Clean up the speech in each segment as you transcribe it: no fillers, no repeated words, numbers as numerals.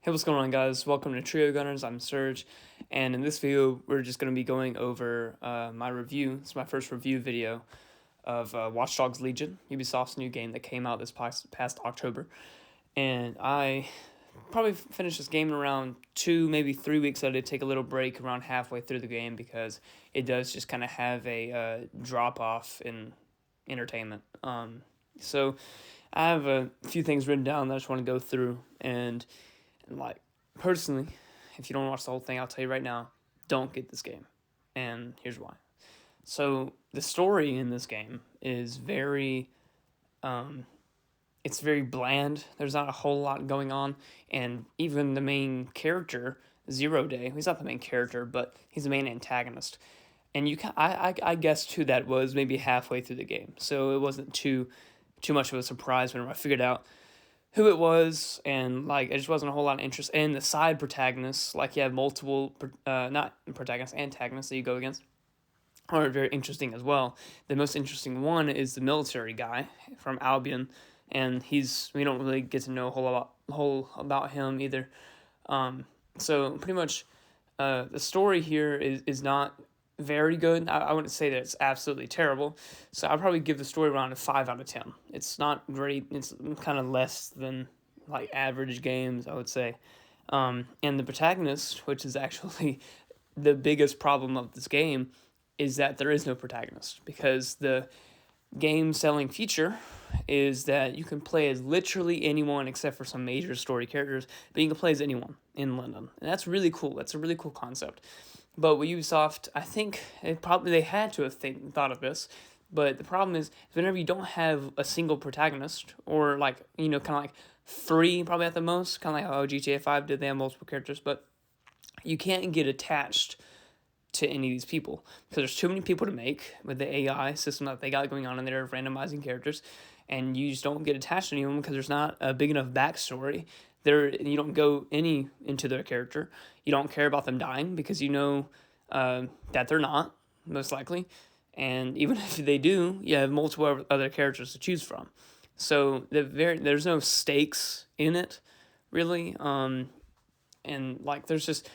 Hey, what's going on, guys? Welcome to Trio Gunners. I'm Serge, and in this video, we're just going to be going over my review. It's my first review video of Watch Dogs Legion, Ubisoft's new game that came out this past October. And I probably finished this game in around 2, maybe 3 weeks. I did take a little break around halfway through the game because it does just kind of have a drop off in entertainment. So I have a few things written down that I just want to go through. And like, personally, if you don't watch the whole thing, I'll tell you right now, don't get this game. And here's why. So the story in this game is it's very bland. There's not a whole lot going on. And even the main character, Zero Day, he's not the main character, but he's the main antagonist. And I guessed who that was maybe halfway through the game. So it wasn't too much of a surprise whenever I figured out who it was, and like, it just wasn't a whole lot of interest. And the side protagonists, like, you have multiple not protagonists, antagonists that you go against, are very interesting as well. The most interesting one is the military guy from Albion, and we don't really get to know a whole about him either. So pretty much the story here is not very good. I wouldn't say that it's absolutely terrible. So I'd probably give the story around a 5 out of 10. It's not great. It's kind of less than like average games, I would say. And the protagonist, which is actually the biggest problem of this game, is that there is no protagonist, because the game selling feature is that you can play as literally anyone except for some major story characters, but you can play as anyone in London. And that's really cool. That's a really cool concept. But with Ubisoft, I think they had to have thought of this. But the problem is, whenever you don't have a single protagonist, or like, kind of like 3 probably at the most, kind of like how GTA 5 did, they have multiple characters, but you can't get attached to any of these people because there's too many people to make with the AI system that they got going on in there of randomizing characters, and you just don't get attached to anyone because there's not a big enough backstory. You don't go into their character. You don't care about them dying because you know that they're not, most likely. And even if they do, you have multiple other characters to choose from. So there's no stakes in it, really. And like, there's just,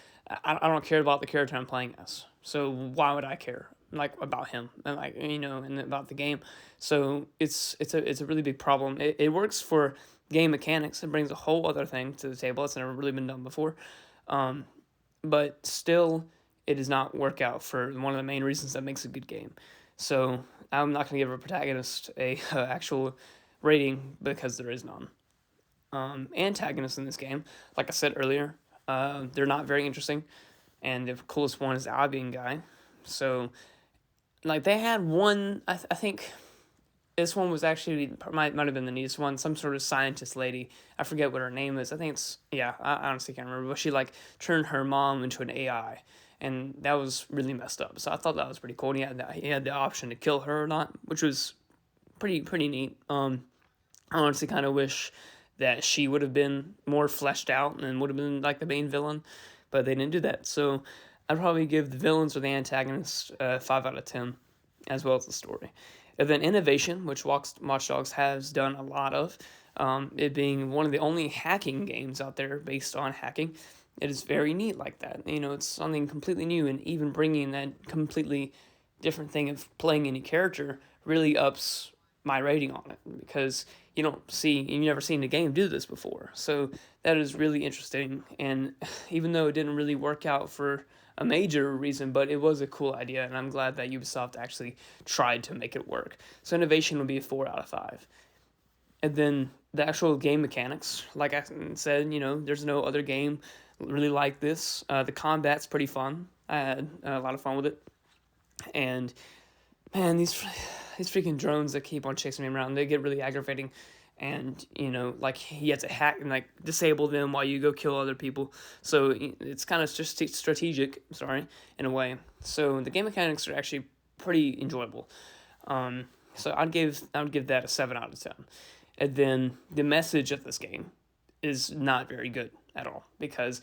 I don't care about the character I'm playing as. So why would I care, like, about him and, like, and about the game? So it's a really big problem. It works for game mechanics. It brings a whole other thing to the table. It's never really been done before. But still, it does not work out for one of the main reasons that makes a good game. So I'm not going to give a protagonist a actual rating because there is none. Antagonists in this game, like I said earlier, they're not very interesting, and the coolest one is the Albion guy. So, like, they had one, I think this one was actually, might have been the neatest one, some sort of scientist lady. I forget what her name is. I think it's, I honestly can't remember, but she, like, turned her mom into an AI, and that was really messed up. So I thought that was pretty cool. And he had the option to kill her or not, which was pretty neat. I honestly kind of wish that she would have been more fleshed out and would have been like the main villain, but they didn't do that. So I'd probably give the villains or the antagonists 5 out of 10, as well as the story. And then innovation, which Watch Dogs has done a lot of, it being one of the only hacking games out there based on hacking. It is very neat like that. It's something completely new, and even bringing that completely different thing of playing any character really ups my rating on it, because you've never seen a game do this before. So that is really interesting. And even though it didn't really work out for a major reason, but it was a cool idea, and I'm glad that Ubisoft actually tried to make it work. So innovation would be a 4 out of 5. And then the actual game mechanics, like I said, there's no other game really like this. The combat's pretty fun. I had a lot of fun with it. And man, these freaking drones that keep on chasing me around, they get really aggravating. And, like, you have to hack and, like, disable them while you go kill other people. So it's kind of just strategic, in a way. So the game mechanics are actually pretty enjoyable. So I'd give that a 7 out of 10. And then the message of this game is not very good at all, because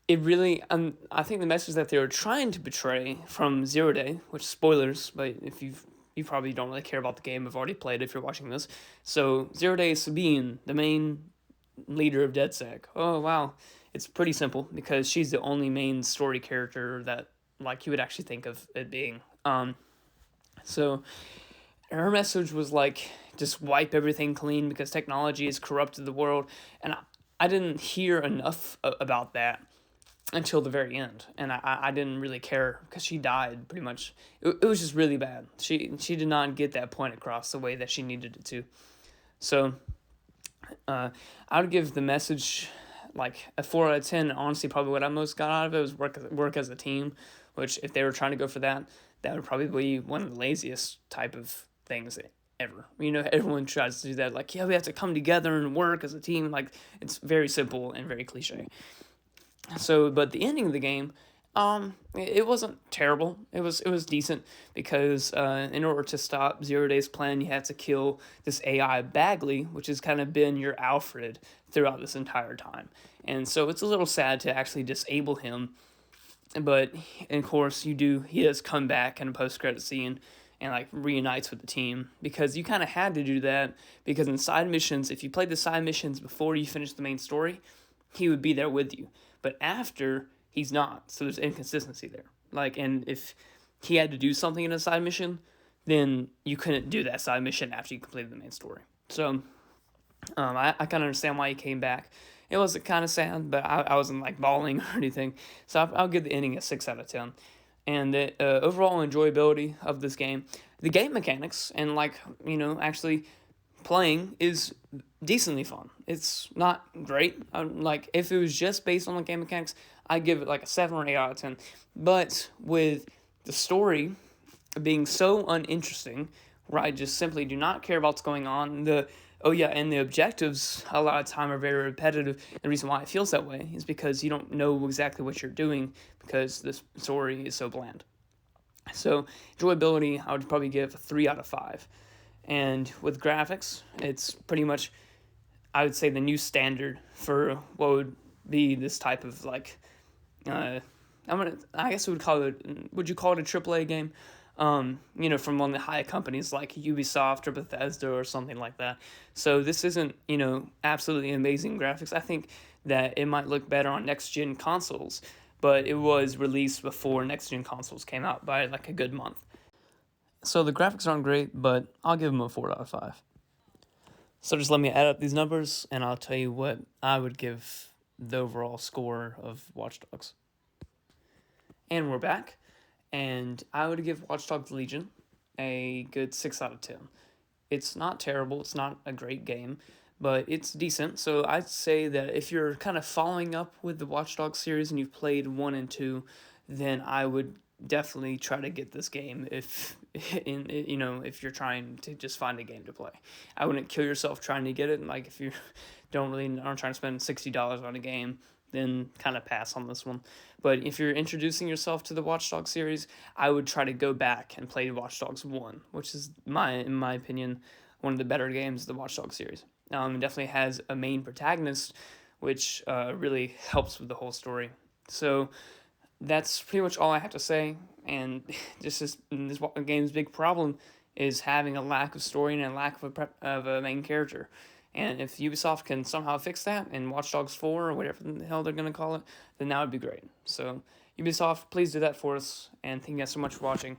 it really, I think the message that they were trying to portray from Zero Day, which spoilers, but if you probably don't really care about the game, have already played if you're watching this. So Zero Day is Sabine, the main leader of DedSec. Oh wow, it's pretty simple because she's the only main story character that like you would actually think of it being. So her message was like just wipe everything clean because technology has corrupted the world, and I didn't hear enough about that until the very end, and I didn't really care because she died pretty much. It was just really bad. She did not get that point across the way that she needed it to. So I would give the message like a 4 out of 10. Honestly, probably what I most got out of it was work as a team, which if they were trying to go for that, that would probably be one of the laziest type of things ever. You know, everyone tries to do that. Like, yeah, we have to come together and work as a team. Like, it's very simple and very cliche. So, but the ending of the game, it wasn't terrible. It was decent because in order to stop Zero Day's plan, you have to kill this AI Bagley, which has kind of been your Alfred throughout this entire time. And so it's a little sad to actually disable him, but of course he does come back in a post credit scene and like reunites with the team because you kind of had to do that because in side missions, if you played the side missions before you finish the main story, he would be there with you. But after, he's not. So there's inconsistency there. Like, and if he had to do something in a side mission, then you couldn't do that side mission after you completed the main story. So I kind of understand why he came back. It was kind of sad, but I wasn't like bawling or anything. So I'll give the ending a 6 out of 10. And the overall enjoyability of this game, the game mechanics, and like, actually playing is decently fun. It's not great. Like, if it was just based on the game mechanics, I'd give it like a 7 or 8 out of 10. But with the story being so uninteresting, where I just simply do not care about what's going on, and the objectives a lot of time are very repetitive. And the reason why it feels that way is because you don't know exactly what you're doing because this story is so bland. So enjoyability, I would probably give a 3 out of 5. And with graphics, it's pretty much, I would say, the new standard for what would be this type of like, I guess we would call it. Would you call it a AAA game? From one of the high companies like Ubisoft or Bethesda or something like that. So this isn't, absolutely amazing graphics. I think that it might look better on next gen consoles, but it was released before next gen consoles came out by like a good month. So the graphics aren't great, but I'll give them a 4 out of 5. So just let me add up these numbers, and I'll tell you what I would give the overall score of Watch Dogs. And we're back, and I would give Watch Dogs Legion a good 6 out of 10. It's not terrible, it's not a great game, but it's decent. So I'd say that if you're kind of following up with the Watch Dogs series and you've played 1 and 2, then I would definitely try to get this game if you're trying to just find a game to play. I wouldn't kill yourself trying to get it. Like, if you aren't trying to spend $60 on a game, then kind of pass on this one. But if you're introducing yourself to the Watch Dogs series, I would try to go back and play Watch Dogs 1, which is, in my opinion, one of the better games of the Watch Dogs series. It definitely has a main protagonist, which really helps with the whole story. So that's pretty much all I have to say. And this game's big problem is having a lack of story and a lack of a main character. And if Ubisoft can somehow fix that in Watch Dogs 4 or whatever the hell they're going to call it, then that would be great. So Ubisoft, please do that for us. And thank you guys so much for watching.